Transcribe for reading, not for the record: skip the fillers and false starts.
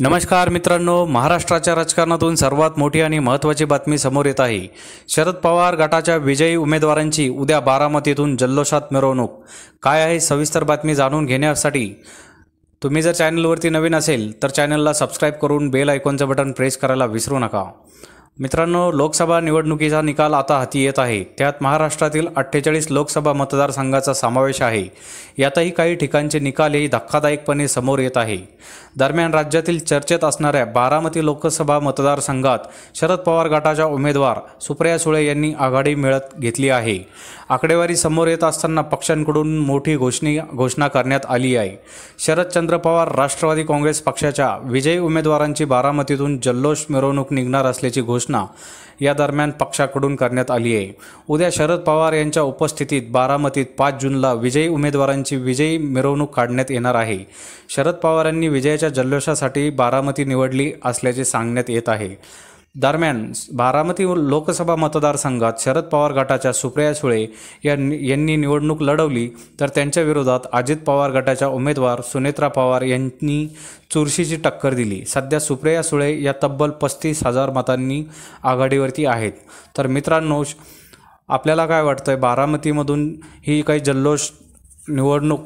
नमस्कार मित्रांनो, महाराष्ट्राच्या राजकारणातून सर्वात मोठी आणि महत्त्वाची बातमी समोर येत आहे। शरद पवार गटाच्या विजयी उमेदवारांची उद्या बारामतीतून जल्लोषात मिरवणूक। काय आहे सविस्तर बातमी जाणून घेण्यासाठी तुम्ही जर चॅनलवरती नवीन असेल तर चॅनलला सबस्क्राइब करून बेल आयकॉनचं बटन प्रेस करायला विसरू नका। मित्रांनो, लोकसभा निवडणुकीचा निकाल आता हाती येत आहे। त्यात महाराष्ट्रातील 48 लोकसभा मतदारसंघाचा समावेश आहे। यातही काही ठिकाणचे निकालही धक्कादायकपणे समोर येत आहे। दरम्यान राज्यातील चर्चेत असणाऱ्या बारामती लोकसभा मतदारसंघात शरद पवार गटाच्या उमेदवार सुप्रिया सुळे यांनी आघाडी मिळत घेतली आहे। आकडेवारी समोर येत असताना पक्षांकडून मोठी घोषणा करण्यात आली आहे। शरदचंद्र पवार राष्ट्रवादी काँग्रेस पक्षाच्या विजयी उमेदवारांची बारामतीतून जल्लोष मिरवणूक निघणार असल्याची घोषणा या दरम्यान पक्षाकडून करण्यात आली आहे। उद्या शरद पवार यांच्या उपस्थितीत बारामतीत 5 जूनला विजयी उमेदवारांची विजयी मिरवणूक काढण्यात येणार आहे। शरद पवारांनी विजयाच्या जल्लोषासाठी बारामती निवडली असल्याचे सांगण्यात येत आहे। दरम्यान बारामती लोकसभा मतदारसंघात शरद पवार गटाच्या सुप्रिया सुळे यांनी निवडणूक लढवली तर त्यांच्या विरोधात अजित पवार गटाच्या उमेदवार सुनेत्रा पवार यांनी चुरशीची टक्कर दिली। सध्या सुप्रिया सुळे या तब्बल 35,000 मतांनी आघाडीवरती आहेत। तर मित्रांनो, आपल्याला काय वाटतंय, बारामतीमधून ही काही जल्लोष निवडणूक